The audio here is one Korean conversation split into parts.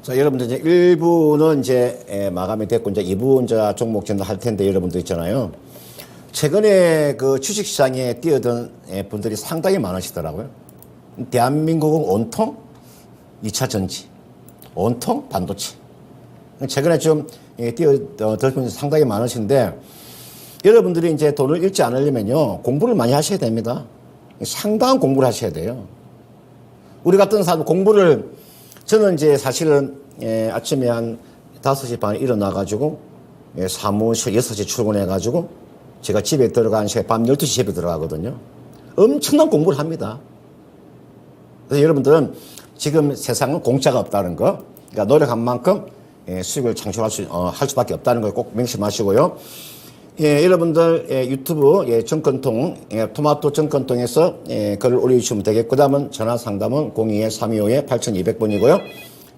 자, 여러분들 이제 1부는 이제 마감이 됐고 이제 2부 이제 종목 전할 텐데 여러분들 있잖아요. 최근에 그 주식시장에 뛰어든 분들이 상당히 많으시더라고요. 대한민국은 온통 2차 전지, 온통 반도체. 최근에 좀 뛰어들 분들이 상당히 많으신데 여러분들이 이제 돈을 잃지 않으려면요. 공부를 많이 하셔야 됩니다. 상당한 공부를 하셔야 돼요. 우리 같은 사람 공부를 저는 이제 사실은 아침에 한 5시 반에 일어나가지고 사무실 6시 출근해가지고 제가 집에 들어가는 시간 밤 12시 집에 들어가거든요. 엄청난 공부를 합니다. 그래서 여러분들은 지금 세상은 공짜가 없다는 거, 그러니까 노력한 만큼 수익을 창출할 할 수밖에 없다는 걸 꼭 명심하시고요. 여러분들 유튜브 정권통 토마토 정권통에서 글을 올려주시면 되겠고 그 다음은 전화 상담은 02-325-8200번이고요.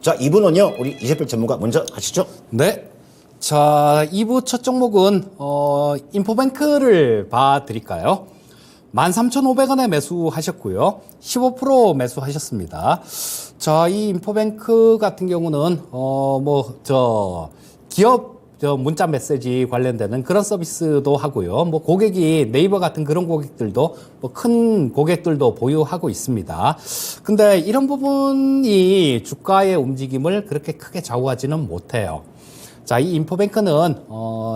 자, 2부는요 우리 이재필 전문가 먼저 하시죠. 네. 자, 2부 첫 종목은 인포뱅크를 봐드릴까요? 13,500원에 매수하셨고요. 15% 매수하셨습니다. 자, 이 인포뱅크 같은 경우는 기업 문자 메시지 관련되는 그런 서비스도 하고요. 고객이 네이버 같은 그런 고객들도 큰 고객들도 보유하고 있습니다. 근데 이런 부분이 주가의 움직임을 그렇게 크게 좌우하지는 못해요. 자, 이 인포뱅크는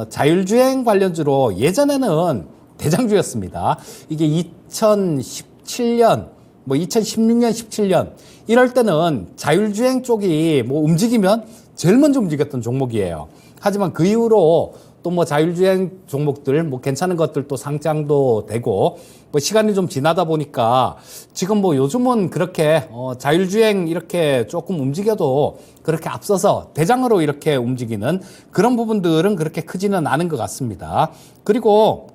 자율주행 관련주로 예전에는 대장주였습니다. 이게 2017년, 2016년, 17년 이럴 때는 자율주행 쪽이 움직이면 제일 먼저 움직였던 종목이에요. 하지만 그 이후로 또 자율주행 종목들 괜찮은 것들도 상장도 되고 시간이 좀 지나다 보니까 지금 요즘은 그렇게 자율주행 이렇게 조금 움직여도 그렇게 앞서서 대장으로 이렇게 움직이는 그런 부분들은 그렇게 크지는 않은 것 같습니다. 그리고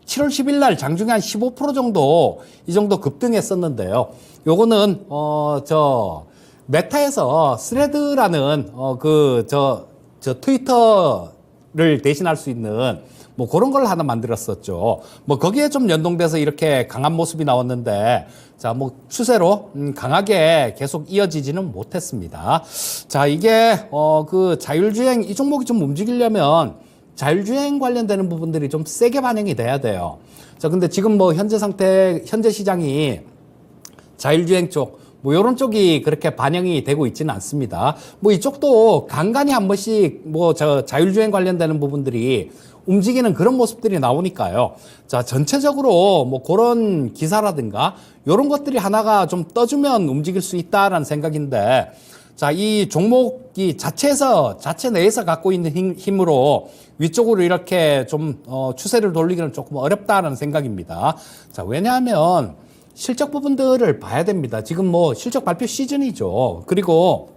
7월 10일 날 장중에 한 15% 정도 이 정도 급등했었는데요. 요거는 메타에서 스레드라는 트위터를 대신할 수 있는 그런 걸 하나 만들었었죠. 거기에 좀 연동돼서 이렇게 강한 모습이 나왔는데 자, 추세로 강하게 계속 이어지지는 못했습니다. 자, 이게 자율주행 이 종목이 좀 움직이려면 자율주행 관련되는 부분들이 좀 세게 반영이 돼야 돼요. 자, 근데 지금 현재 시장이 자율주행 쪽 요런 쪽이 그렇게 반영이 되고 있지는 않습니다. 이쪽도 간간히 한 번씩 자율주행 관련되는 부분들이 움직이는 그런 모습들이 나오니까요. 자, 전체적으로 그런 기사라든가 요런 것들이 하나가 좀 떠주면 움직일 수 있다라는 생각인데 자, 이 종목이 자체 내에서 갖고 있는 힘으로 위쪽으로 이렇게 좀 추세를 돌리기는 조금 어렵다라는 생각입니다. 자, 왜냐하면 실적 부분들을 봐야 됩니다. 지금 실적 발표 시즌이죠. 그리고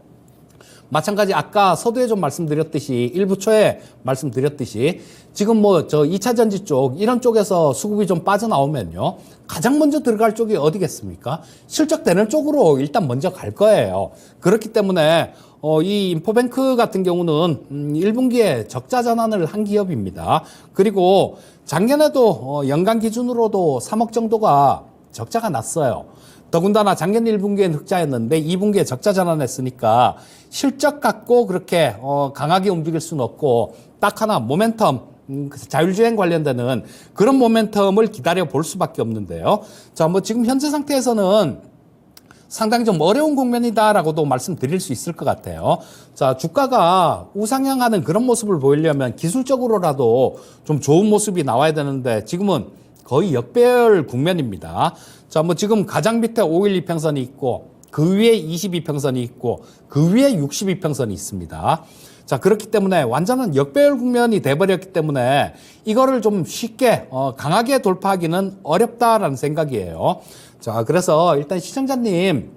마찬가지 아까 서두에 좀 말씀드렸듯이 일부 초에 말씀드렸듯이 지금 2차 전지 쪽 이런 쪽에서 수급이 좀 빠져나오면요. 가장 먼저 들어갈 쪽이 어디겠습니까? 실적되는 쪽으로 일단 먼저 갈 거예요. 그렇기 때문에 이 인포뱅크 같은 경우는 1분기에 적자 전환을 한 기업입니다. 그리고 작년에도 연간 기준으로도 3억 정도가 적자가 났어요. 더군다나 작년 1분기에는 흑자였는데 2분기에 적자 전환했으니까 실적 갖고 그렇게 강하게 움직일 수는 없고 딱 하나 모멘텀 자율주행 관련되는 그런 모멘텀을 기다려 볼 수밖에 없는데요. 자, 지금 현재 상태에서는 상당히 좀 어려운 국면이다라고도 말씀드릴 수 있을 것 같아요. 자, 주가가 우상향하는 그런 모습을 보이려면 기술적으로라도 좀 좋은 모습이 나와야 되는데 지금은 거의 역배열 국면입니다. 자, 지금 가장 밑에 5일 2평선이 있고 그 위에 22평선이 있고 그 위에 62평선이 있습니다. 자, 그렇기 때문에 완전한 역배열 국면이 돼버렸기 때문에 이거를 좀 쉽게 강하게 돌파하기는 어렵다라는 생각이에요. 자, 그래서 일단 시청자님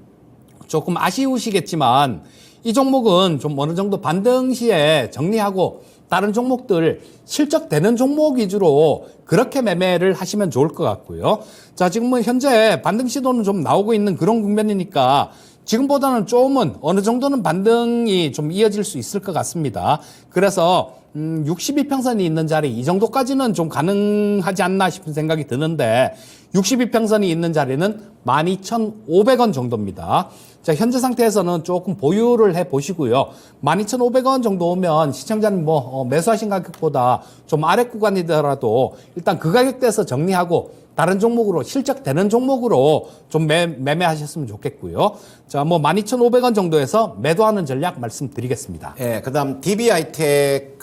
조금 아쉬우시겠지만 이 종목은 좀 어느 정도 반등 시에 정리하고 다른 종목들 실적되는 종목 위주로 그렇게 매매를 하시면 좋을 것 같고요. 자, 지금은 현재 반등 시도는 좀 나오고 있는 그런 국면이니까 지금보다는 조금은 어느 정도는 반등이 좀 이어질 수 있을 것 같습니다. 그래서 62평선이 있는 자리 이 정도까지는 좀 가능하지 않나 싶은 생각이 드는데 62평선이 있는 자리는 12,500원 정도입니다. 자, 현재 상태에서는 조금 보유를 해 보시고요. 12,500원 정도 오면 시청자님 매수하신 가격보다 좀 아래 구간이더라도 일단 그 가격대에서 정리하고 다른 종목으로 실적되는 종목으로 좀 매매하셨으면 좋겠고요. 자, 12,500원 정도에서 매도하는 전략 말씀드리겠습니다. 예, 그다음 DB하이텍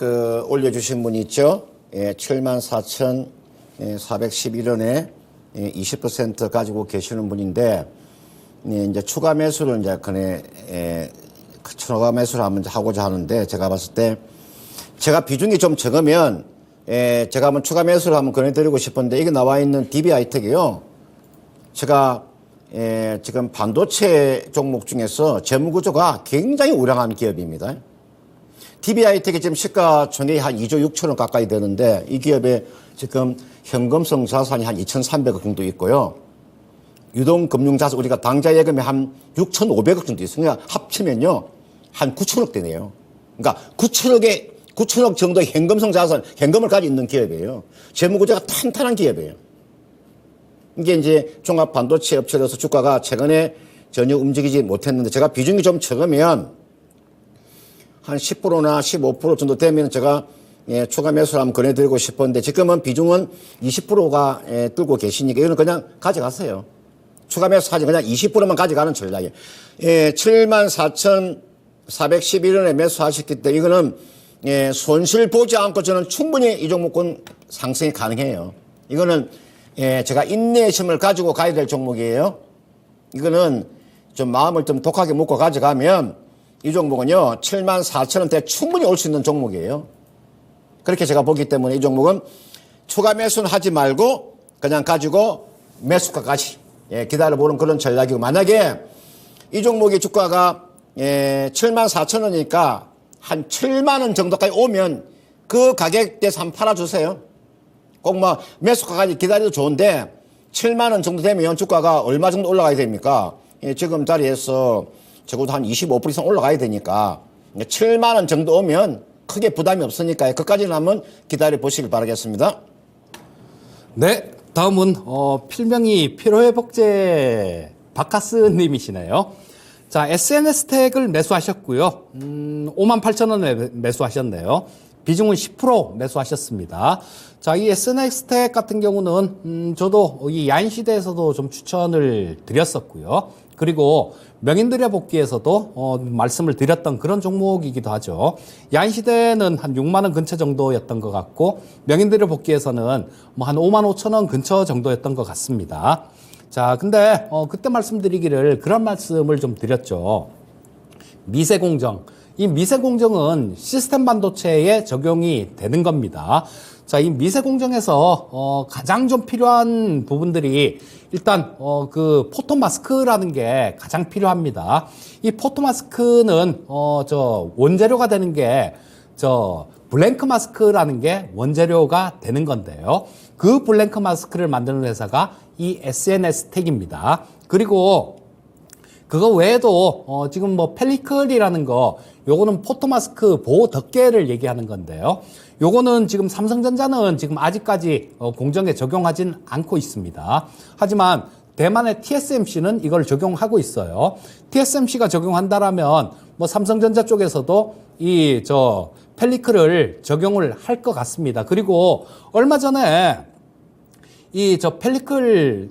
올려주신 분이 있죠. 예, 74,411원에 20% 가지고 계시는 분인데, 예, 이제 추가 매수를 이제 추가 매수를 한번 하고자 하는데, 제가 봤을 때 제가 비중이 좀 적으면 제가 한번 추가 매수를 한번 권해드리고 싶은데, 이게 나와 있는 DB하이텍이요. 제가 지금 반도체 종목 중에서 재무구조가 굉장히 우량한 기업입니다. DB하이텍이 지금 시가총액이 한 2조 6천원 가까이 되는데, 이 기업에 지금 현금성 자산이 한 2,300억 정도 있고요. 유동금융자산, 우리가 당좌 예금이 한 6,500억 정도 있어요. 그러니까 합치면요, 한 9천억 되네요. 그러니까 9천억 정도의 현금성 자산, 현금을 가지고 있는 기업이에요. 재무구조가 탄탄한 기업이에요. 이게 이제 종합 반도체 업체로서 주가가 최근에 전혀 움직이지 못했는데, 제가 비중이 좀 적으면 한 10%나 15% 정도 되면 제가 추가 매수를 한번 권해드리고 싶었는데, 지금은 비중은 20%가 들고 계시니까 이거는 그냥 가져가세요. 추가 매수하지 그냥 20%만 가져가는 전략이에요. 74,411원에 매수하셨기 때문에 이거는 손실 보지 않고 저는 충분히 이 종목은 상승이 가능해요. 이거는 제가 인내심을 가지고 가야 될 종목이에요. 이거는 좀 마음을 좀 독하게 먹고 가져가면 이 종목은요, 74,000원대 충분히 올 수 있는 종목이에요. 그렇게 제가 보기 때문에 이 종목은 추가 매수는 하지 말고 그냥 가지고 매수가까지 기다려보는 그런 전략이고, 만약에 이 종목의 주가가 74,000원이니까 한 7만원 정도까지 오면 그 가격대에서 한번 팔아주세요. 꼭 매수가까지 기다려도 좋은데 7만원 정도 되면 주가가 얼마 정도 올라가야 됩니까? 지금 자리에서 적어도 한 25% 이상 올라가야 되니까 7만원 정도 오면 크게 부담이 없으니까 그까지는 한번 기다려 보시길 바라겠습니다. 네, 다음은 필명이 피로회복제 바카스님이시네요. 자, SNS텍을 매수하셨고요. 58,000원에 매수하셨네요. 비중은 10% 매수하셨습니다. 자, 이 SNS텍 같은 경우는 저도 이 야인시대에서도 좀 추천을 드렸었고요. 그리고 명인들의 복귀에서도 말씀을 드렸던 그런 종목이기도 하죠. 야인시대는 한 6만 원 근처 정도였던 것 같고, 명인들의 복귀에서는 한 5만 5천 원 근처 정도였던 것 같습니다. 자, 근데 그때 말씀드리기를 그런 말씀을 좀 드렸죠. 미세공정. 이 미세공정은 시스템 반도체에 적용이 되는 겁니다. 자, 이 미세공정에서 가장 좀 필요한 부분들이 일단 그 포토마스크라는 게 가장 필요합니다. 이 포토마스크는 원재료가 되는 게 블랭크 마스크라는 게 원재료가 되는 건데요. 그 블랭크 마스크를 만드는 회사가 이 SNS텍입니다. 그리고 그거 외에도 지금 펠리클이라는 거, 요거는 포토마스크 보호 덮개를 얘기하는 건데요. 요거는 지금 삼성전자는 지금 아직까지 공정에 적용하진 않고 있습니다. 하지만 대만의 TSMC는 이걸 적용하고 있어요. TSMC가 적용한다라면 삼성전자 쪽에서도 이 펠리클을 적용을 할 것 같습니다. 그리고 얼마 전에 이 펠리클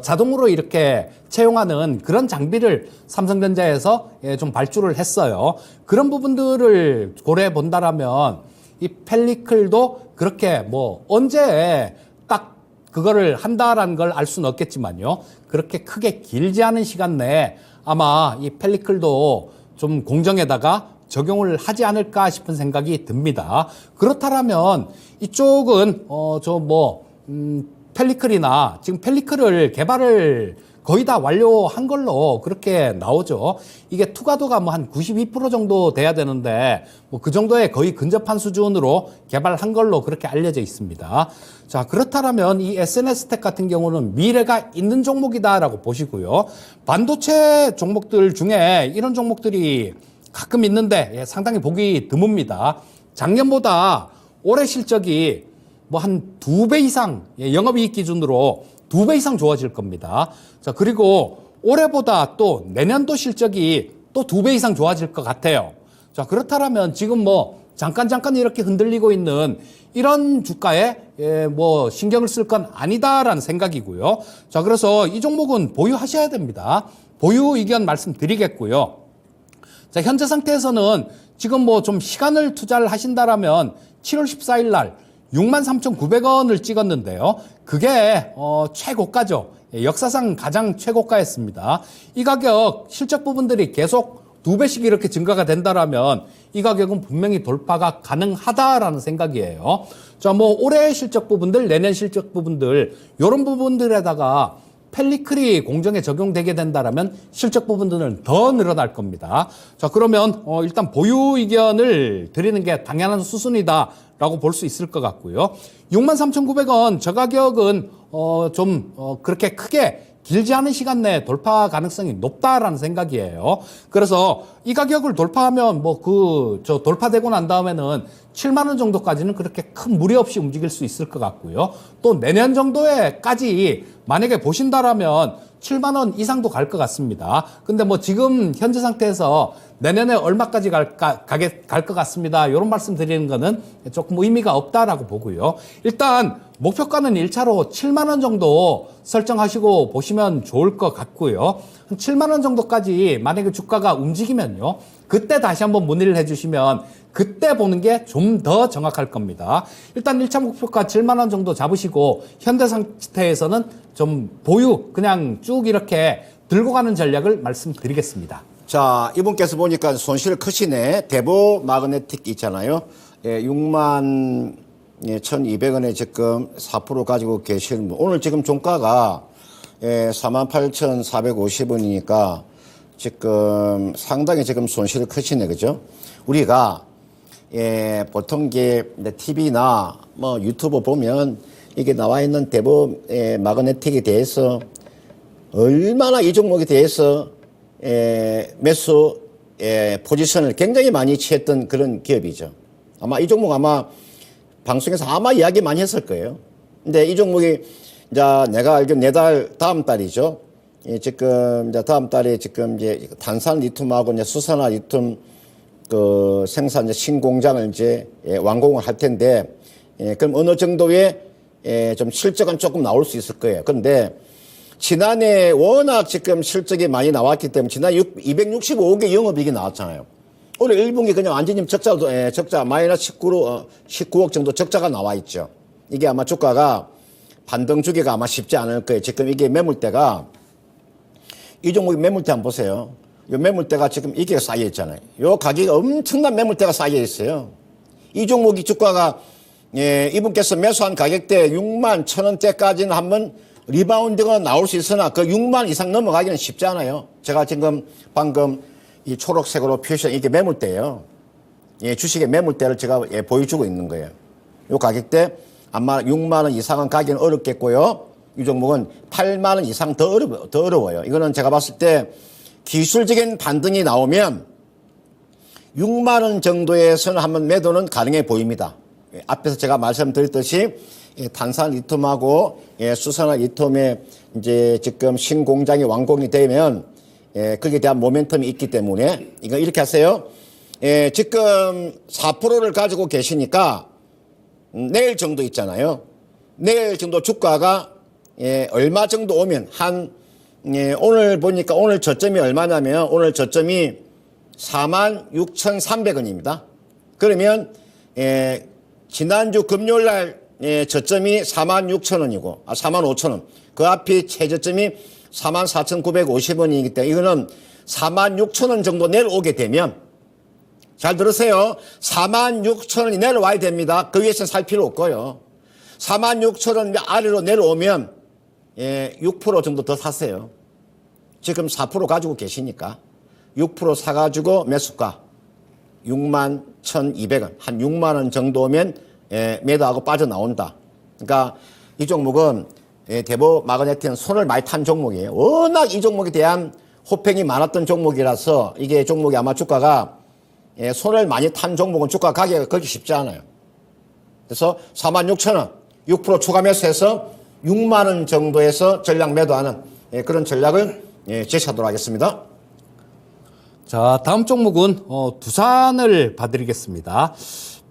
자동으로 이렇게 채용하는 그런 장비를 삼성전자에서 좀 발주를 했어요. 그런 부분들을 고려해 본다라면 이 펠리클도 그렇게 언제 딱 그거를 한다라는 걸 알 수는 없겠지만요. 그렇게 크게 길지 않은 시간 내에 아마 이 펠리클도 좀 공정에다가 적용을 하지 않을까 싶은 생각이 듭니다. 그렇다면 이쪽은 펠리클이나 지금 펠리클을 개발을 거의 다 완료한 걸로 그렇게 나오죠. 이게 투과도가 한 92% 정도 돼야 되는데 그 정도에 거의 근접한 수준으로 개발한 걸로 그렇게 알려져 있습니다. 자, 그렇다면 이 SNS텍 같은 경우는 미래가 있는 종목이다라고 보시고요. 반도체 종목들 중에 이런 종목들이 가끔 있는데 상당히 보기 드뭅니다. 작년보다 올해 실적이 한 2배 이상, 영업이익 기준으로 2배 이상 좋아질 겁니다. 자, 그리고 올해보다 또 내년도 실적이 또 2배 이상 좋아질 것 같아요. 자, 그렇다면 지금 뭐 잠깐 이렇게 흔들리고 있는 이런 주가에 뭐 신경을 쓸 건 아니다라는 생각이고요. 자, 그래서 이 종목은 보유하셔야 됩니다. 보유 의견 말씀드리겠고요. 자, 현재 상태에서는 지금 뭐 좀 시간을 투자를 하신다라면 7월 14일 날 63,900원을 찍었는데요. 그게 최고가죠. 역사상 가장 최고가였습니다. 이 가격 실적 부분들이 계속 2배씩 이렇게 증가가 된다라면 이 가격은 분명히 돌파가 가능하다라는 생각이에요. 자, 뭐 올해 실적 부분들, 내년 실적 부분들 이런 부분들에다가 펠리클이 공정에 적용되게 된다라면 실적 부분들은 더 늘어날 겁니다. 자, 그러면 일단 보유 의견을 드리는 게 당연한 수순이다라고 볼 수 있을 것 같고요. 63,900원 저 가격은 그렇게 크게 길지 않은 시간 내에 돌파 가능성이 높다라는 생각이에요. 그래서 이 가격을 돌파하면 돌파되고 난 다음에는 7만 원 정도까지는 그렇게 큰 무리 없이 움직일 수 있을 것 같고요. 또 내년 정도에까지 만약에 보신다라면 7만 원 이상도 갈 것 같습니다. 근데 뭐 지금 현재 상태에서 내년에 얼마까지 갈 것 같습니다. 이런 말씀 드리는 거는 조금 의미가 없다라고 보고요. 일단 목표가는 1차로 7만 원 정도 설정하시고 보시면 좋을 것 같고요. 7만 원 정도까지 만약에 주가가 움직이면요. 그때 다시 한번 문의를 해주시면 그때 보는 게 좀 더 정확할 겁니다. 일단 1차 목표가 7만 원 정도 잡으시고 현재 상태에서는 좀 보유 그냥 쭉 이렇게 들고 가는 전략을 말씀드리겠습니다. 자, 이분께서 보니까 손실 크시네. 대보 마그네틱 있잖아요. 6만 1,200원에 지금 4% 가지고 계시는 분. 오늘 지금 종가가 48,450원이니까 지금 상당히 지금 손실이 크시네. 그죠? 우리가 보통 이게 TV나 뭐 유튜브 보면 이게 나와 있는 대보 마그네틱에 대해서 얼마나 이 종목에 대해서 매수 포지션을 굉장히 많이 취했던 그런 기업이죠. 아마 이 종목 아마 방송에서 아마 이야기 많이 했을 거예요. 근데 이 종목이 이제 내가 알기로 내달 다음 달이죠. 지금 이제 다음 달에 지금 이제 탄산 리튬하고 이제 수산화 리튬 그 생산 이제 신공장을 이제 완공을 할 텐데 그럼 어느 정도의 좀 실적은 조금 나올 수 있을 거예요. 그런데 지난해 워낙 지금 실적이 많이 나왔기 때문에 지난 265억의 영업이익이 나왔잖아요. 오늘 1분기 그냥 완전히 적자 마이너스 19억 정도 적자가 나와 있죠. 이게 아마 주가가 반등 주기가 아마 쉽지 않을 거예요. 지금 이게 매물대가 이 종목의 매물대 한번 보세요. 이 매물대가 지금 이게 쌓여 있잖아요. 이 가격이 엄청난 매물대가 쌓여 있어요. 이 종목이 주가가 이분께서 매수한 가격대 6만 1,000원대까지는 한번 리바운드가 나올 수 있으나 그 6만 이상 넘어가기는 쉽지 않아요. 제가 지금 방금 이 초록색으로 표시한 이게 매물대예요. 주식의 매물대를 제가 보여주고 있는 거예요. 이 가격대 아마 6만 원 이상은 가기는 어렵겠고요. 이 종목은 8만 원 이상 더 어려워요. 이거는 제가 봤을 때 기술적인 반등이 나오면 6만 원 정도에서는 한번 매도는 가능해 보입니다. 앞에서 제가 말씀드렸듯이 탄산 리튬하고 수산화 리튬의 이제 지금 신공장이 완공이 되면 거기에 대한 모멘텀이 있기 때문에 이거 이렇게 하세요. 지금 4%를 가지고 계시니까 내일 정도 있잖아요. 내일 정도 주가가 얼마 정도 오면 오늘 보니까 오늘 저점이 얼마냐면 오늘 저점이 46,300원입니다. 그러면 지난주 금요일 날 저점이 46,000원이고 45,000원. 그 앞이 최저점이 44,950원이기 때문에 이거는 46,000원 정도 내려오게 되면 잘 들으세요. 46,000원이 내려와야 됩니다. 그 위에서는 살 필요 없고요. 46,000원 아래로 내려오면 6% 정도 더 사세요. 지금 4% 가지고 계시니까 6% 사가지고 매수가 6만 1,200원 한 6만 원 정도면 매도하고 빠져나온다. 그러니까 이 종목은 대보 마그네틱은 손을 많이 탄 종목이에요. 워낙 이 종목에 대한 호평이 많았던 종목이라서 이게 종목이 아마 주가가 손을 많이 탄 종목은 주가 가격이 그렇게 쉽지 않아요. 그래서 46,000원 6% 추가 매수해서 6만 원 정도에서 전략 매도하는 그런 전략을 제시하도록 하겠습니다. 자, 다음 종목은 두산을 봐드리겠습니다.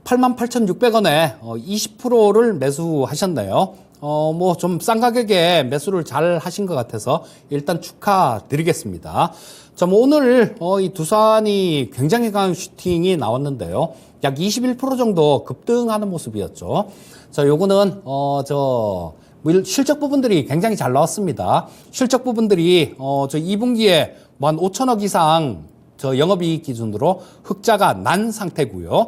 88,600원에 20%를 매수하셨네요. 뭐 좀 싼 가격에 매수를 잘 하신 것 같아서 일단 축하드리겠습니다. 자, 뭐 오늘 이 두산이 굉장히 강한 슈팅이 나왔는데요. 약 21% 정도 급등하는 모습이었죠. 자, 요거는 실적 부분들이 굉장히 잘 나왔습니다. 실적 부분들이 저 2분기에 뭐 한 5천억 이상 영업이익 기준으로 흑자가 난 상태고요.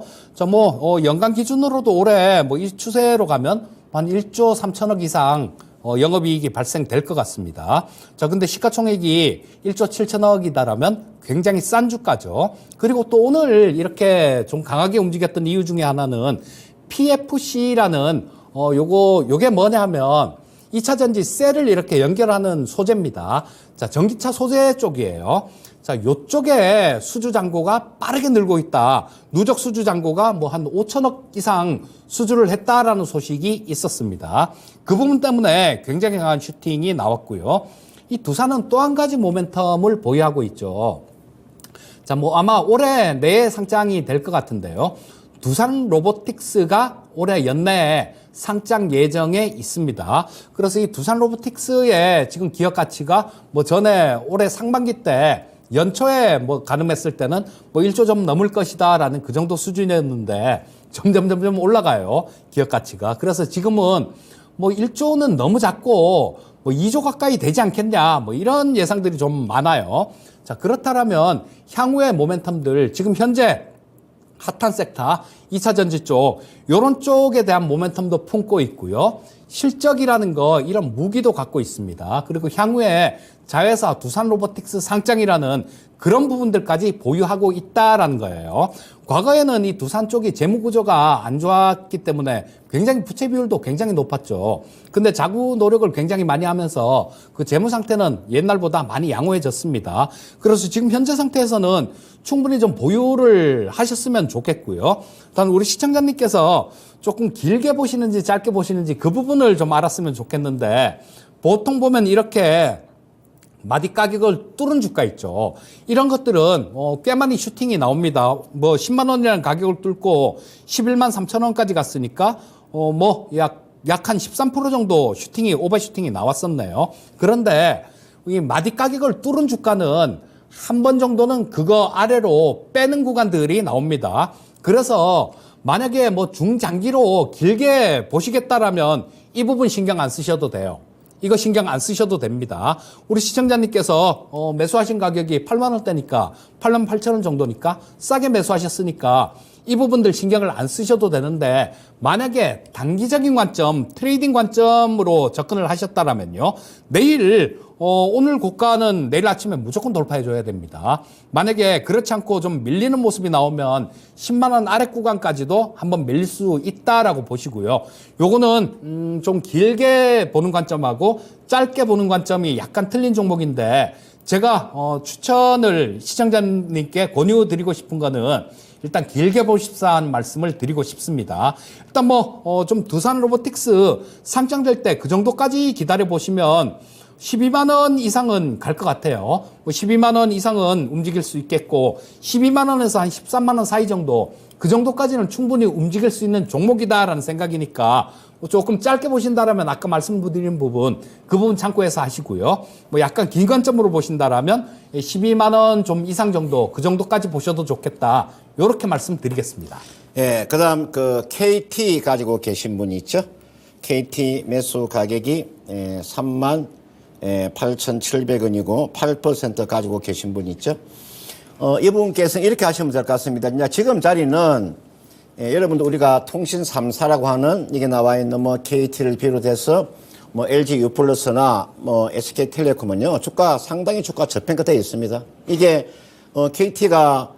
연간 기준으로도 올해 뭐 이 추세로 가면 한 1조 3천억 이상 영업이익이 발생될 것 같습니다. 자, 근데 시가총액이 1조 7천억이다라면 굉장히 싼 주가죠. 그리고 또 오늘 이렇게 좀 강하게 움직였던 이유 중에 하나는 PFC라는 요게 뭐냐 하면 2차 전지 셀을 이렇게 연결하는 소재입니다. 자, 전기차 소재 쪽이에요. 자, 요쪽에 수주 잔고가 빠르게 늘고 있다. 누적 수주 잔고가 뭐 한 5천억 이상 수주를 했다라는 소식이 있었습니다. 그 부분 때문에 굉장히 강한 슈팅이 나왔고요. 이 두산은 또 한 가지 모멘텀을 보유하고 있죠. 자, 뭐 아마 올해 내에 상장이 될 것 같은데요. 두산 로보틱스가 올해 연내에 상장 예정에 있습니다. 그래서 이 두산 로보틱스의 지금 기업 가치가 뭐 전에 올해 상반기 때 연초에 뭐 가늠했을 때는 뭐 1조 좀 넘을 것이다라는 그 정도 수준이었는데 점점 올라가요. 기업 가치가. 그래서 지금은 뭐 1조는 너무 작고 뭐 2조 가까이 되지 않겠냐. 뭐 이런 예상들이 좀 많아요. 자, 그렇다면 향후의 모멘텀들 지금 현재 핫한 섹터 2차 전지 쪽 요런 쪽에 대한 모멘텀도 품고 있고요. 실적이라는 거 이런 무기도 갖고 있습니다. 그리고 향후에 자회사 두산 로보틱스 상장이라는 그런 부분들까지 보유하고 있다라는 거예요. 과거에는 이 두산 쪽이 재무 구조가 안 좋았기 때문에 굉장히 부채 비율도 굉장히 높았죠. 근데 자구 노력을 굉장히 많이 하면서 그 재무 상태는 옛날보다 많이 양호해졌습니다. 그래서 지금 현재 상태에서는 충분히 좀 보유를 하셨으면 좋겠고요. 일단 우리 시청자님께서 조금 길게 보시는지 짧게 보시는지 그 부분을 좀 알았으면 좋겠는데, 보통 보면 이렇게 마디 가격을 뚫은 주가 있죠. 이런 것들은 꽤 많이 슈팅이 나옵니다. 뭐 10만 원이라는 가격을 뚫고 11만 3천 원까지 갔으니까 약 한 13% 정도 오버 슈팅이 나왔었네요. 그런데 이 마디 가격을 뚫은 주가는 한 번 정도는 그거 아래로 빼는 구간들이 나옵니다. 그래서 만약에 뭐 중장기로 길게 보시겠다라면 이 부분 신경 안 쓰셔도 돼요. 이거 신경 안 쓰셔도 됩니다. 우리 시청자님께서 매수하신 가격이 8만 원대니까 8만 8천 원 정도니까 싸게 매수하셨으니까 이 부분들 신경을 안 쓰셔도 되는데, 만약에 단기적인 관점, 트레이딩 관점으로 접근을 하셨다라면요, 내일 오늘 고가는 내일 아침에 무조건 돌파해 줘야 됩니다. 만약에 그렇지 않고 좀 밀리는 모습이 나오면 10만 원 아래 구간까지도 한번 밀릴 수 있다라고 보시고요. 요거는 좀 길게 보는 관점하고 짧게 보는 관점이 약간 틀린 종목인데, 제가 추천을 시청자님께 권유드리고 싶은 거는 일단 길게 보십사는 말씀을 드리고 싶습니다. 일단 좀 두산 로보틱스 상장될 때 그 정도까지 기다려 보시면 12만 원 이상은 갈 것 같아요. 12만 원 이상은 움직일 수 있겠고, 12만 원에서 한 13만 원 사이 정도, 그 정도까지는 충분히 움직일 수 있는 종목이다라는 생각이니까 조금 짧게 보신다라면 아까 말씀드린 부분, 그 부분 참고해서 하시고요. 약간 긴 관점으로 보신다라면 12만 원 좀 이상 정도, 그 정도까지 보셔도 좋겠다. 요렇게 말씀드리겠습니다. 예, 그다음 그 KT 가지고 계신 분이 있죠. KT 매수 가격이 3만 8,700원이고 8% 가지고 계신 분이 있죠. 이분께서는 이렇게 하시면 될 것 같습니다. 이제 지금 자리는 여러분들 우리가 통신 3사라고 하는 이게 나와 있는 뭐 KT를 비롯해서 뭐 LG U+나 뭐 SK텔레콤은요, 상당히 주가 저평가되어 있습니다. 이게 KT가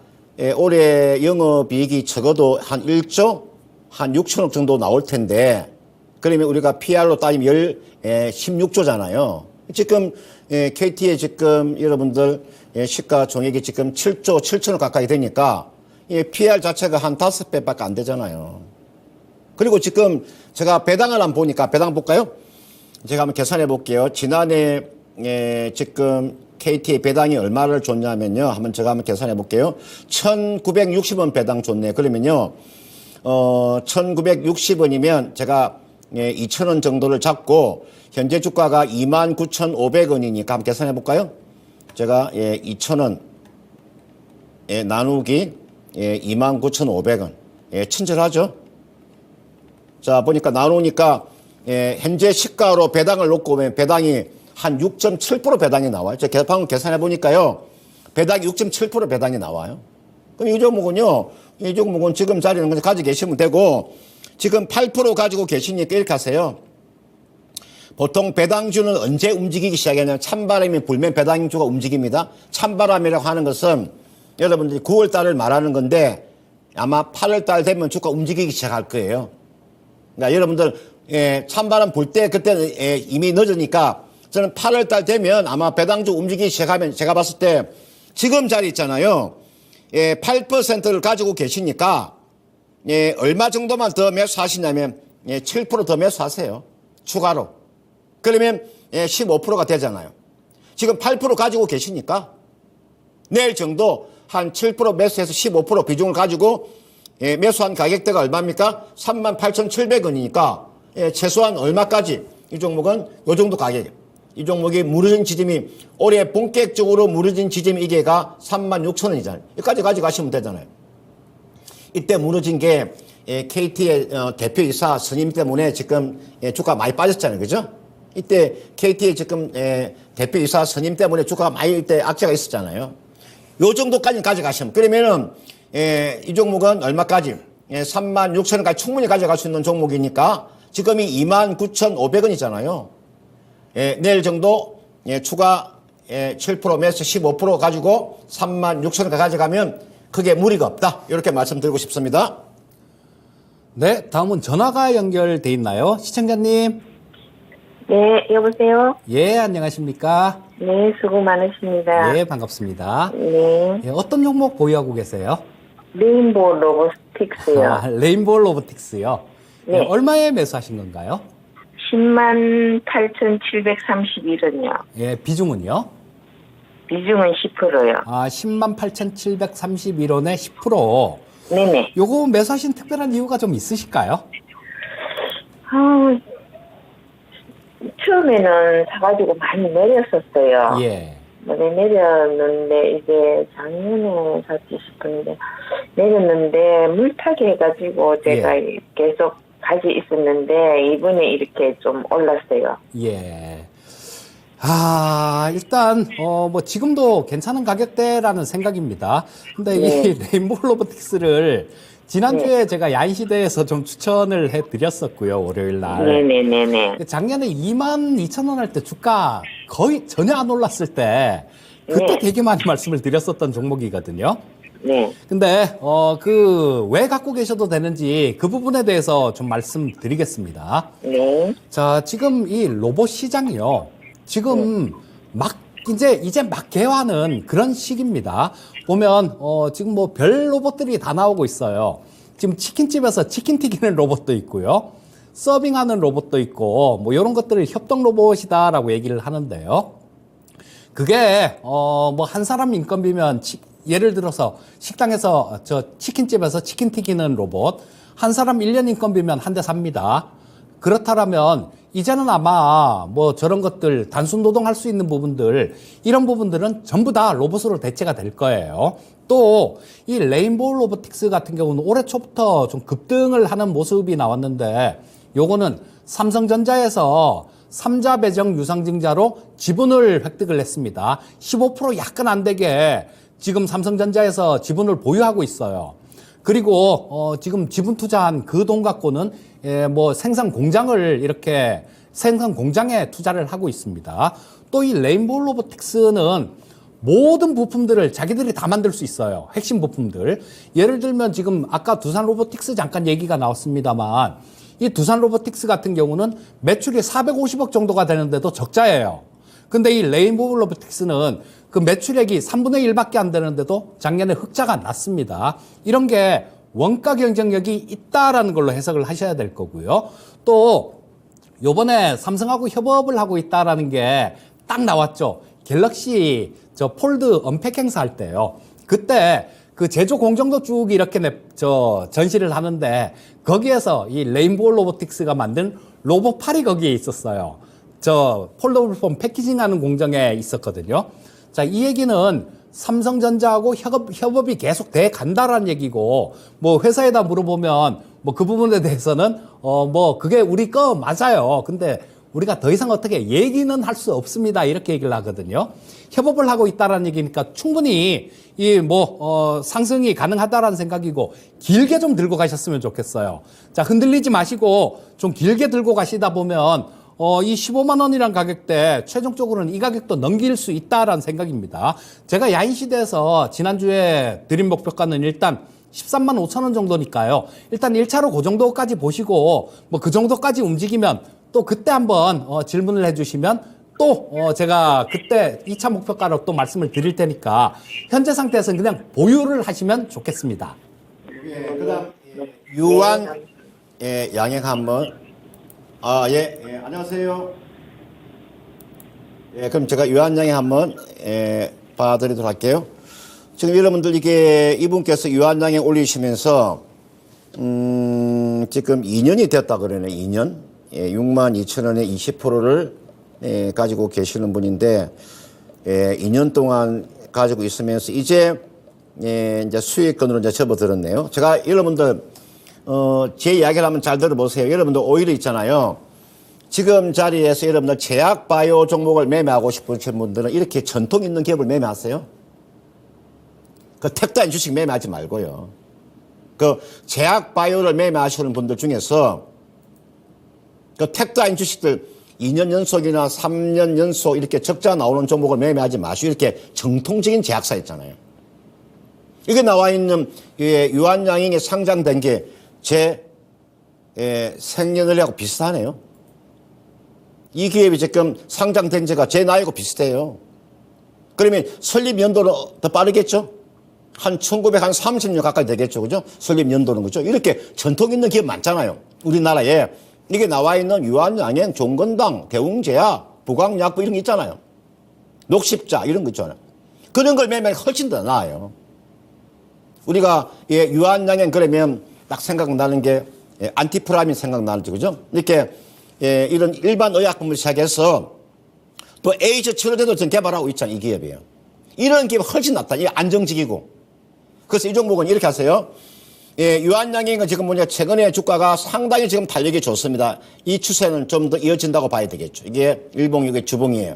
올해 영업이익이 적어도 한 1조 한 6천억 정도 나올 텐데, 그러면 우리가 PR로 따지면 16조잖아요. 지금 KT의 지금 여러분들 시가총액이 지금 7조 7천억 가까이 되니까 PR 자체가 한 5배밖에 안 되잖아요. 그리고 지금 제가 배당을 한번 보니까, 배당 볼까요? 제가 한번 계산해 볼게요. 지난해 지금 KT의 배당이 얼마를 줬냐면요. 한번 계산해 볼게요. 1960원 배당 줬네. 그러면요. 1960원이면 제가 2,000원 정도를 잡고 현재 주가가 29,500원이니까 한번 계산해 볼까요? 제가 2,000원 나누기 29,500원. 친절하죠? 자, 보니까 나누니까 현재 시가로 배당을 놓고 보면 배당이 한 6.7% 배당이 나와요. 제가 방금 계산해 보니까요. 배당이 6.7% 배당이 나와요. 그럼 이 종목은 지금 자리는 그냥 가지고 계시면 되고, 지금 8% 가지고 계시니까 이렇게 하세요. 보통 배당주는 언제 움직이기 시작하냐면 찬바람이 불면 배당주가 움직입니다. 찬바람이라고 하는 것은 여러분들이 9월 달을 말하는 건데 아마 8월 달 되면 주가 움직이기 시작할 거예요. 그러니까 여러분들 찬바람 불 때 그때는 이미 늦으니까 저는 8월 달 되면 아마 배당주 움직이기 시작하면 제가 봤을 때 지금 자리 있잖아요. 8%를 가지고 계시니까 얼마 정도만 더 매수하시냐면 7% 더 매수하세요. 추가로. 그러면 15%가 되잖아요. 지금 8% 가지고 계시니까 내일 정도 한 7% 매수해서 15% 비중을 가지고 매수한 가격대가 얼마입니까? 38,700원이니까 최소한 얼마까지? 이 종목은 요 정도 가격이에요. 이 종목이 무너진 지점이 올해 본격적으로 무너진 지점이 이게가 36,000원이잖아요. 여기까지 가져가시면 되잖아요. 이때 무너진 게 KT의 대표이사 선임 때문에 지금 주가가 많이 빠졌잖아요. 그죠? 이때 KT의 지금 대표이사 선임 때문에 주가가 많이 이때 악재가 있었잖아요. 요 정도까지 가져가시면. 그러면은 이 종목은 얼마까지? 36,000원까지 충분히 가져갈 수 있는 종목이니까 지금이 29,500원이잖아요. 내일 정도 추가 7% 매수 15% 가지고 36,000원 가져가면 크게 무리가 없다. 이렇게 말씀드리고 싶습니다. 네, 다음은 전화가 연결돼 있나요? 시청자님. 네, 여보세요? 예, 안녕하십니까? 네, 수고 많으십니다. 예, 반갑습니다. 네, 예, 어떤 종목 보유하고 계세요? 레인보우 로보스틱스요. 레인보우 로보틱스요. 네. 예, 얼마에 매수하신 건가요? 108,731원이요. 예, 비중은요? 비중은 10%요. 108,731원에 10%. 네네. 요거 매수하신 특별한 이유가 좀 있으실까요? 처음에는 사가지고 많이 내렸었어요. 예. 많이 내렸는데, 이제 작년에 샀지 싶은데, 내렸는데, 물타기 해가지고 제가 계속 가지고 있었는데, 이번에 이렇게 좀 올랐어요. 예. 일단, 뭐, 지금도 괜찮은 가격대라는 생각입니다. 근데 네. 이 레인보우 로보틱스를 지난주에 제가 야인시대에서 좀 추천을 해드렸었고요, 월요일 날. 네네네네. 작년에 22,000원 할 때 주가 거의 전혀 안 올랐을 때, 그때 네. 되게 많이 말씀을 드렸었던 종목이거든요. 네. 근데, 왜 갖고 계셔도 되는지 그 부분에 대해서 좀 말씀드리겠습니다. 네. 자, 지금 이 로봇 시장이요. 지금 이제 막 개화하는 그런 시기입니다. 보면, 지금 뭐 별 로봇들이 다 나오고 있어요. 지금 치킨집에서 치킨 튀기는 로봇도 있고요. 서빙하는 로봇도 있고, 뭐 이런 것들을 협동 로봇이다라고 얘기를 하는데요. 그게, 뭐 한 사람 인건비면 예를 들어서 식당에서 치킨집에서 치킨 튀기는 로봇, 한 사람 1년 인건비면 한 대 삽니다. 그렇다면 이제는 아마 뭐 저런 것들 단순 노동할 수 있는 부분들 이런 부분들은 전부 다 로봇으로 대체가 될 거예요. 또 이 레인보우 로보틱스 같은 경우는 올해 초부터 좀 급등을 하는 모습이 나왔는데 요거는 삼성전자에서 3자 배정 유상증자로 지분을 획득을 했습니다. 15% 약간 안 되게 지금 삼성전자에서 지분을 보유하고 있어요. 그리고 지금 지분 투자한 그 돈 갖고는 뭐 생산 공장을 이렇게 생산 공장에 투자를 하고 있습니다. 또 이 레인보우 로보틱스는 모든 부품들을 자기들이 다 만들 수 있어요. 핵심 부품들. 예를 들면 지금 아까 두산 로보틱스 잠깐 얘기가 나왔습니다만 이 두산 로보틱스 같은 경우는 매출이 450억 정도가 되는데도 적자예요. 근데 이 레인보우 로보틱스는 그 매출액이 3분의 1밖에 안 되는데도 작년에 흑자가 났습니다. 이런 게 원가 경쟁력이 있다라는 걸로 해석을 하셔야 될 거고요. 또 요번에 삼성하고 협업을 하고 있다라는 게 딱 나왔죠. 갤럭시 저 폴드 언팩 행사 할 때요. 그때 그 제조 공정도 쭉 이렇게 전시를 하는데 거기에서 이 레인보우 로보틱스가 만든 로봇팔이 거기에 있었어요. 저 폴더블 폰 패키징하는 공정에 있었거든요. 자, 이 얘기는 삼성전자하고 협업이 계속 돼 간다라는 얘기고, 뭐 회사에다 물어보면 뭐 그 부분에 대해서는 뭐 그게 우리 거 맞아요. 근데 우리가 더 이상 어떻게 얘기는 할 수 없습니다. 이렇게 얘기를 하거든요. 협업을 하고 있다라는 얘기니까 충분히 이 상승이 가능하다라는 생각이고, 길게 좀 들고 가셨으면 좋겠어요. 자, 흔들리지 마시고 좀 길게 들고 가시다 보면 이 15만 원이란 가격대 최종적으로는 이 가격도 넘길 수 있다라는 생각입니다. 제가 야인시대에서 지난주에 드린 목표가는 일단 13만 5천 원 정도니까요. 일단 1차로 그 정도까지 보시고 뭐 그 정도까지 움직이면 또 그때 한번 질문을 해주시면 또 제가 그때 2차 목표가로 또 말씀을 드릴 테니까 현재 상태에서는 그냥 보유를 하시면 좋겠습니다. 그다음 유한 양행 한번. 안녕하세요. 그럼 제가 유한 양행 한번 봐드리도록 할게요. 지금 여러분들 이분께서 유한 양행 올리시면서 지금 2년이 됐다 그러네. 2년. 62,000원에 20%를 가지고 계시는 분인데 2년 동안 가지고 있으면서 이제 수익권으로 이제 접어들었네요. 제가 여러분들 제 이야기를 한번 잘 들어보세요. 여러분들 오히려 있잖아요. 지금 자리에서 여러분들 제약 바이오 종목을 매매하고 싶으신 분들은 이렇게 전통 있는 기업을 매매하세요. 그 택다인 주식 매매하지 말고요. 그 제약 바이오를 매매하시는 분들 중에서 그 택다인 주식들 2년 연속이나 3년 연속 이렇게 적자 나오는 종목을 매매하지 마시고 이렇게 정통적인 제약사 있잖아요. 이게 나와 있는 유한양행에 상장된 게 제 생년월일하고 비슷하네요. 이 기업이 지금 상장된 지가 제 나이하고 비슷해요. 그러면 설립 연도는 더 빠르겠죠? 한 1930년 가까이 되겠죠. 그죠? 설립 연도는 그죠? 이렇게 전통 있는 기업 많잖아요. 우리나라에. 이게 나와 있는 유한양행, 종건당, 대웅제약, 부강약부 이런 게 있잖아요. 녹십자 이런 거 있잖아요. 그런 걸 매매하면 훨씬 더 나아요. 우리가 유한양행 그러면 딱 생각나는 게 안티프라민 생각나는지 그죠? 이렇게 이런 일반 의약품을 시작해서 또 에이즈 치료제도 지금 개발하고 있잖아요. 이 기업이에요. 이런 기업이 훨씬 낫다. 이게 안정적이고. 그래서 이 종목은 이렇게 하세요. 유한양행은 지금 최근에 주가가 상당히 지금 달력이 좋습니다. 이 추세는 좀 더 이어진다고 봐야 되겠죠. 이게 일봉, 이게 주봉이에요.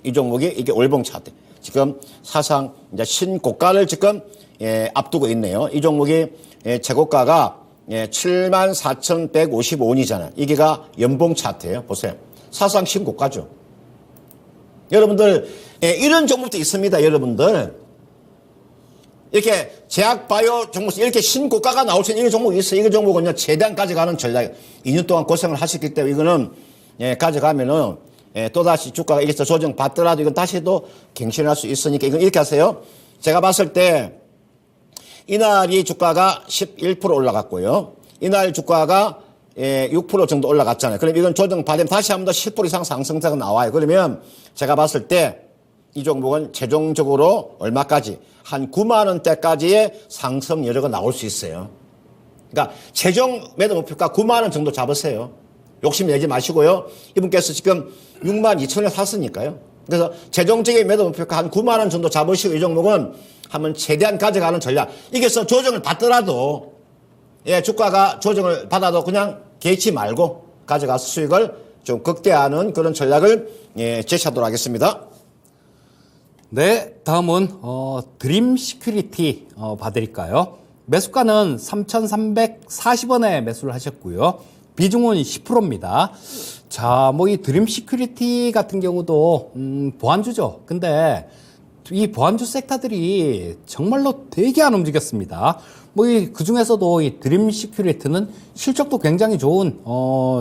이 종목이 이게 월봉 차트. 지금 사상 이제 신고가를 지금 앞두고 있네요. 이 종목이 최고가가 74,155원이잖아요. 이게가 연봉 차트예요. 보세요. 사상 신고가죠. 여러분들 이런 종목도 있습니다. 여러분들. 이렇게 제약 바이오 종목 이렇게 신고가가 나올 수 있는 이런 종목이 있어요. 이 종목은요 최대한까지 가는 전략. 2년 동안 고생을 하셨기 때문에 이거는 가져가면은 또다시 주가가 이렇게 조정 받더라도 이건 다시 또 갱신할 수 있으니까 이건 이렇게 하세요. 제가 봤을 때 이날이 주가가 11% 올라갔고요. 이날 주가가 6% 정도 올라갔잖아요. 그럼 이건 조정 받으면 다시 한 번 더 10% 이상 상승세가 나와요. 그러면 제가 봤을 때 이 종목은 최종적으로 얼마까지? 한 9만 원대까지의 상승 여력가 나올 수 있어요. 그러니까 최종 매도 목표가 9만 원 정도 잡으세요. 욕심 내지 마시고요. 이분께서 지금 6만 2천 원에 샀으니까요. 그래서 최종적인 매도 목표가 한 9만 원 정도 잡으시고 이 종목은 한번 최대한 가져가는 전략. 이게서 조정을 받더라도 주가가 조정을 받아도 그냥 개의치 말고 가져가서 수익을 좀 극대화하는 그런 전략을 제시하도록 하겠습니다. 네, 다음은 드림 시큐리티 봐드릴까요? 매수가는 3,340원에 매수를 하셨고요. 비중은 10%입니다. 자, 뭐 이 드림 시큐리티 같은 경우도 보안주죠. 근데 이 보안주 섹터들이 정말로 되게 안 움직였습니다. 뭐 그 중에서도 이 드림 시큐리티는 실적도 굉장히 좋은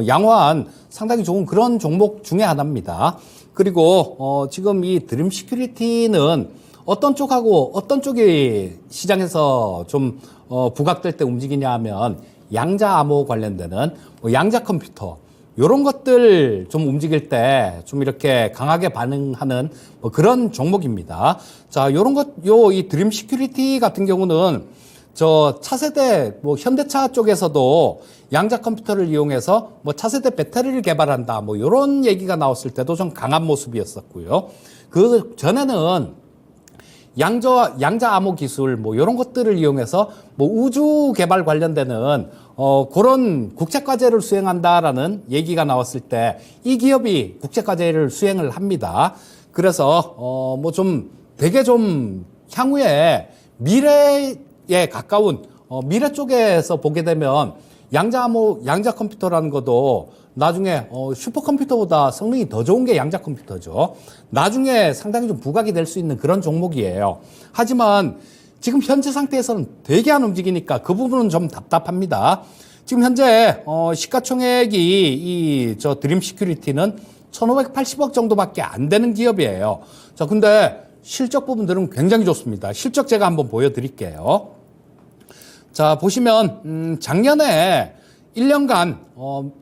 양호한 상당히 좋은 그런 종목 중에 하나입니다. 그리고 지금 이 드림 시큐리티는 어떤 쪽하고 어떤 쪽이 시장에서 좀 부각될 때 움직이냐 하면 양자 암호 관련되는 양자 컴퓨터 요런 것들 좀 움직일 때 좀 이렇게 강하게 반응하는 뭐 그런 종목입니다. 자, 요런 것, 이 드림 시큐리티 같은 경우는 저 차세대 뭐 현대차 쪽에서도 양자 컴퓨터를 이용해서 뭐 차세대 배터리를 개발한다 뭐 요런 얘기가 나왔을 때도 좀 강한 모습이었었고요. 그 전에는 양자 암호 기술 뭐 이런 것들을 이용해서 뭐 우주 개발 관련되는 그런 국제 과제를 수행한다라는 얘기가 나왔을 때 이 기업이 국제 과제를 수행을 합니다. 그래서 뭐 좀 되게 좀 향후에 미래에 가까운 미래 쪽에서 보게 되면 양자 컴퓨터라는 것도 나중에 슈퍼컴퓨터보다 성능이 더 좋은 게 양자 컴퓨터죠. 나중에 상당히 좀 부각이 될 수 있는 그런 종목이에요. 하지만 지금 현재 상태에서는 되게 안 움직이니까 그 부분은 좀 답답합니다. 지금 현재 시가총액이 저 드림 시큐리티는 1,580억 정도밖에 안 되는 기업이에요. 자, 근데 실적 부분들은 굉장히 좋습니다. 실적 제가 한번 보여드릴게요. 자, 보시면 작년에 1년간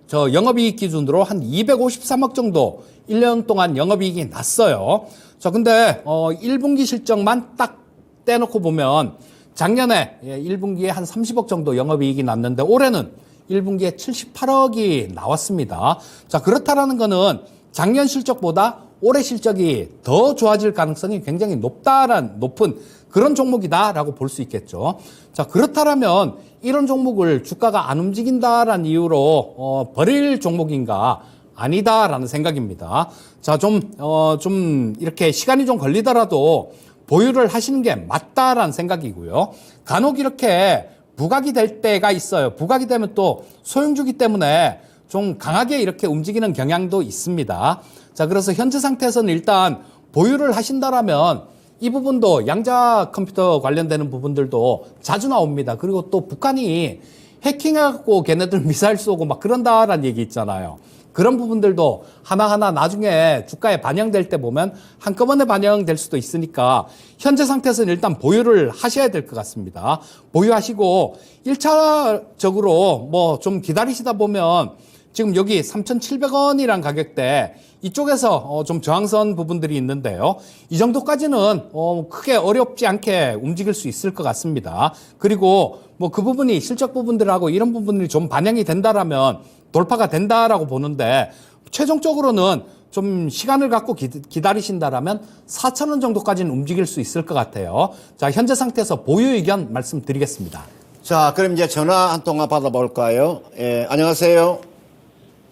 저 영업이익 기준으로 한 253억 정도 1년 동안 영업이익이 났어요. 자, 근데 1분기 실적만 딱 떼놓고 보면 작년에 1분기에 한 30억 정도 영업이익이 났는데 올해는 1분기에 78억이 나왔습니다. 자, 그렇다라는 거는 작년 실적보다 올해 실적이 더 좋아질 가능성이 굉장히 높은 그런 종목이다라고 볼 수 있겠죠. 자, 그렇다면 이런 종목을 주가가 안 움직인다라는 이유로 버릴 종목인가? 아니다라는 생각입니다. 자, 좀 이렇게 시간이 좀 걸리더라도 보유를 하시는 게 맞다라는 생각이고요. 간혹 이렇게 부각이 될 때가 있어요. 부각이 되면 또 소형주기 때문에 좀 강하게 이렇게 움직이는 경향도 있습니다. 자, 그래서 현재 상태에서는 일단 보유를 하신다라면 이 부분도 양자 컴퓨터 관련되는 부분들도 자주 나옵니다. 그리고 또 북한이 해킹해갖고 걔네들 미사일 쏘고 막 그런다라는 얘기 있잖아요. 그런 부분들도 하나하나 나중에 주가에 반영될 때 보면 한꺼번에 반영될 수도 있으니까 현재 상태에서는 일단 보유를 하셔야 될 것 같습니다. 보유하시고 1차적으로 뭐 좀 기다리시다 보면 지금 여기 3,700원이란 가격대 이쪽에서 좀 저항선 부분들이 있는데요. 이 정도까지는 크게 어렵지 않게 움직일 수 있을 것 같습니다. 그리고 뭐 그 부분이 실적 부분들하고 이런 부분들이 좀 반영이 된다라면 돌파가 된다라고 보는데 최종적으로는 좀 시간을 갖고 기다리신다라면 4,000원 정도까지는 움직일 수 있을 것 같아요. 자, 현재 상태에서 보유 의견 말씀드리겠습니다. 자, 그럼 이제 전화 한 통화 받아볼까요? 예, 안녕하세요.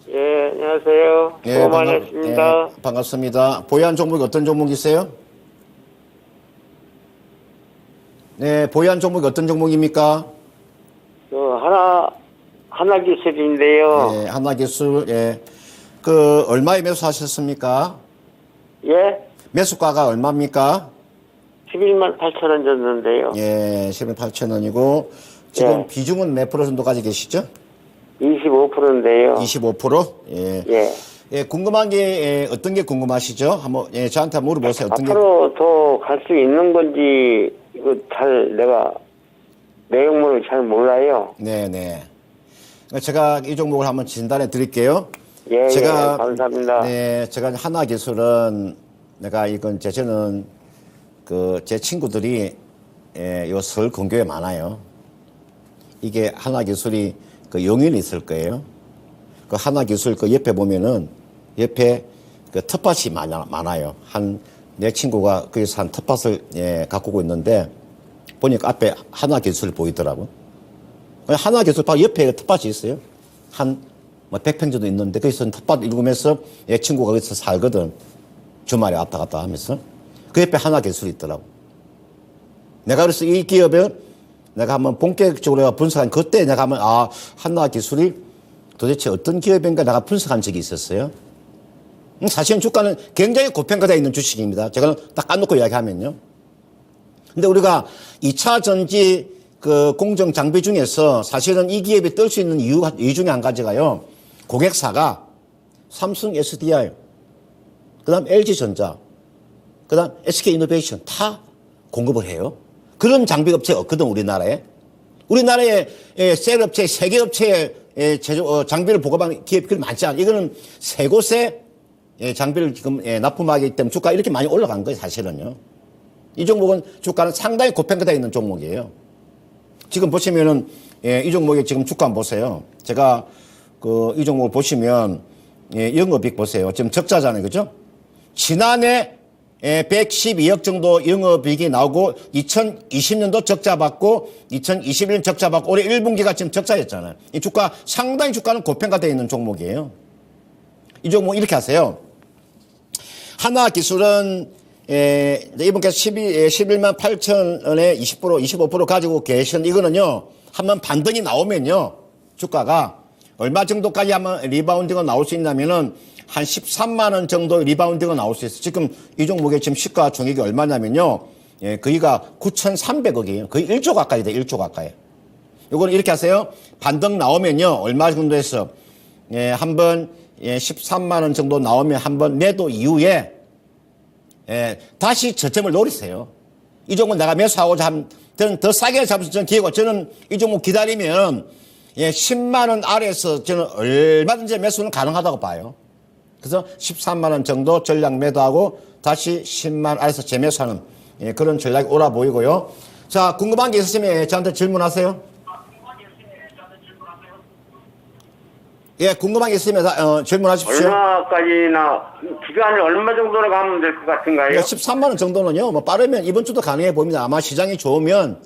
예, 안녕하세요. 수고 많으십니다. 예, 반갑습니다. 보유한 종목이 어떤 종목이세요? 네, 보유한 종목이 어떤 종목입니까? 하나기술인데요. 예, 하나기술, 예. 얼마에 매수하셨습니까? 예? 매수가가 얼마입니까? 11만 8천 원 줬는데요. 예, 11만 8천 원이고, 지금 예. 비중은 몇 프로 정도 가지고 계시죠? 25%인데요. 25%? 예. 예. 예, 궁금한 게, 어떤 게 궁금하시죠? 한번, 예, 저한테 한번 물어보세요. 어떤 앞으로 더 갈 수 있는 건지, 이거 내가 내용물을 잘 몰라요. 네네. 제가 이 종목을 한번 진단해 드릴게요. 예, 감사합니다. 네, 제가 하나기술은 저는 제 친구들이 요 서울 근교에 많아요. 이게 하나기술이 용인이 있을 거예요. 그 하나기술 옆에 보면은 옆에 텃밭이 많아요. 내 친구가 거기서 한 텃밭을 가꾸고 있는데 보니까 앞에 하나기술 보이더라고. 하나기술 바로 옆에 텃밭이 있어요. 한 100평 정도 있는데 거기서 텃밭 읽으면서 내 친구가 거기서 살거든. 주말에 왔다 갔다 하면서. 그 옆에 하나기술이 있더라고. 내가 그래서 이 기업을 내가 한번 본격적으로 분석한 그때 내가 한번 하나기술이 도대체 어떤 기업인가 내가 분석한 적이 있었어요. 사실은 주가는 굉장히 고평가되어 있는 주식입니다. 제가 딱 까놓고 이야기하면요. 근데 우리가 2차 전지 공정 장비 중에서 사실은 이 기업이 뜰 수 있는 이유 중에 한 가지가요. 고객사가 삼성 SDI, 그 다음 LG전자, 그 다음 SK이노베이션 다 공급을 해요. 그런 장비 업체가 없거든, 우리나라에. 우리나라에 셀업체, 세계 업체에 장비를 보급하는 기업이 그리 많지 않아요. 이거는 세 곳에 장비를 지금 납품하기 때문에 주가 이렇게 많이 올라간 거예요, 사실은요. 이 종목은 주가는 상당히 고평가되어 있는 종목이에요. 지금 보시면은 이 종목의 지금 주가 한번 보세요. 제가 이 종목을 보시면 영업이익 보세요. 지금 적자잖아요, 그죠? 지난해 112억 정도 영업이익이 나오고 2020년도 적자 받고 2021년 적자 받고 올해 1분기가 지금 적자였잖아요. 이 주가 상당히 주가는 고평가되어 있는 종목이에요. 이 종목 이렇게 하세요. 하나기술은 이분께서 11만 8천 원에 20% 25% 가지고 계신 이거는요. 한번 반등이 나오면요. 주가가 얼마 정도까지 하면 리바운드가 나올 수 있냐면은 한 13만 원 정도 리바운드가 나올 수 있어요. 지금 이 종목의 지금 시가 총액이 얼마냐면요. 거기가 9,300억이에요. 거의 1조 가까이 돼, 1조 가까이. 요거는 이렇게 하세요. 반등 나오면요. 얼마 정도 해서 한번 13만 원 정도 나오면 한번 매도 이후에 다시 저점을 노리세요. 이 종목 내가 매수하고자 하면 저는 더 싸게 잡을 수 있는 기회고 저는 이 종목 기다리면 10만 원 아래에서 저는 얼마든지 매수는 가능하다고 봐요. 그래서 13만 원 정도 전량 매도하고 다시 10만 원 아래에서 재매수하는 그런 전략이 오라 보이고요. 자, 궁금한 게 있으시면 저한테 질문하세요. 예, 궁금한 게 있으면 질문하십시오. 얼마까지나 기간을 얼마 정도로 가면 될 것 같은가요? 13만 원 정도는요. 뭐 빠르면 이번 주도 가능해 보입니다. 아마 시장이 좋으면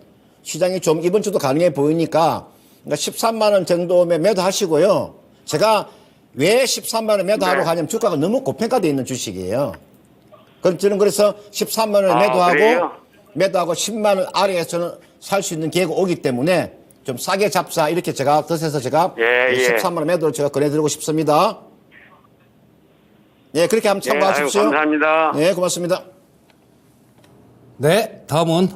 이번 주도 가능해 보이니까 그러니까 13만 원 정도면 매도하시고요. 제가 왜 13만 원 매도하러 가냐면 주가가 너무 고평가되어 있는 주식이에요. 그럼 저는 그래서 13만 원 매도하고 10만 원 아래에서는 살 수 있는 기회가 오기 때문에 좀 싸게 잡사 이렇게 제가 뜻해서 제가 13만 원 매도를 제가 권해드리고 싶습니다. 예, 그렇게 한번 참고하십시오. 감사합니다. 네, 고맙습니다. 네, 다음은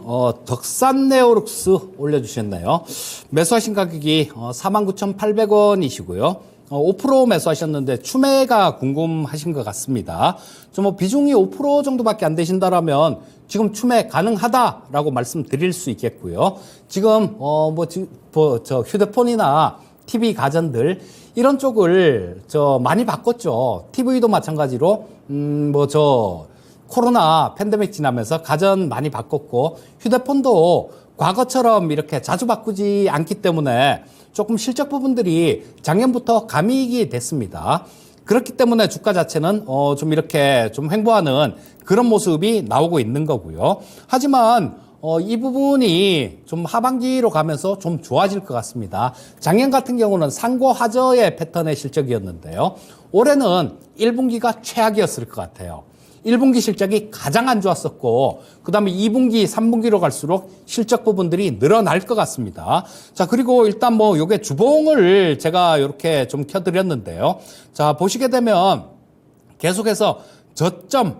덕산네오룩스 올려주셨네요. 매수하신 가격이 49,800원이시고요. 5% 매수하셨는데 추매가 궁금하신 것 같습니다. 좀 비중이 5% 정도밖에 안 되신다라면 지금 추매 가능하다라고 말씀드릴 수 있겠고요. 지금 저 휴대폰이나 TV 가전들 이런 쪽을 많이 바꿨죠. TV도 마찬가지로 코로나 팬데믹 지나면서 가전 많이 바꿨고 휴대폰도 과거처럼 이렇게 자주 바꾸지 않기 때문에 조금 실적 부분들이 작년부터 감익이 됐습니다. 그렇기 때문에 주가 자체는 좀 이렇게 좀 횡보하는 그런 모습이 나오고 있는 거고요. 하지만 이 부분이 좀 하반기로 가면서 좀 좋아질 것 같습니다. 작년 같은 경우는 상고하저의 패턴의 실적이었는데요. 올해는 1분기가 최악이었을 것 같아요. 1분기 실적이 가장 안 좋았었고 그다음에 2분기, 3분기로 갈수록 실적 부분들이 늘어날 것 같습니다. 자, 그리고 일단 요게 주봉을 제가 이렇게 좀 켜드렸는데요. 자, 보시게 되면 계속해서 저점,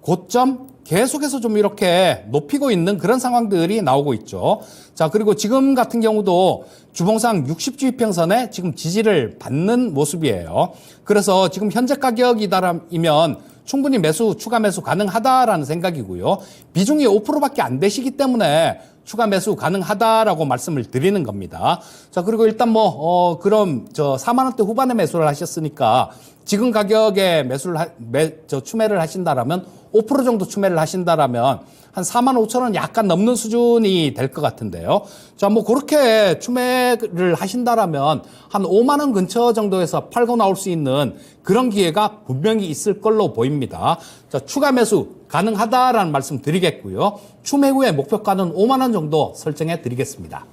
고점 계속해서 좀 이렇게 높이고 있는 그런 상황들이 나오고 있죠. 자, 그리고 지금 같은 경우도 주봉상 60주이평선에 지금 지지를 받는 모습이에요. 그래서 지금 현재 가격이면 충분히 추가 매수 가능하다라는 생각이고요. 비중이 5%밖에 안 되시기 때문에 추가 매수 가능하다라고 말씀을 드리는 겁니다. 자, 그리고 일단 그럼 4만 원대 후반에 매수를 하셨으니까 지금 가격에 추매를 하신다라면 5% 정도 추매를 하신다라면 한 4만 5천 원 약간 넘는 수준이 될 것 같은데요. 자, 그렇게 추매를 하신다라면 한 5만 원 근처 정도에서 팔고 나올 수 있는 그런 기회가 분명히 있을 걸로 보입니다. 자, 추가 매수 가능하다라는 말씀 드리겠고요. 추매 후에 목표가는 5만 원 정도 설정해 드리겠습니다.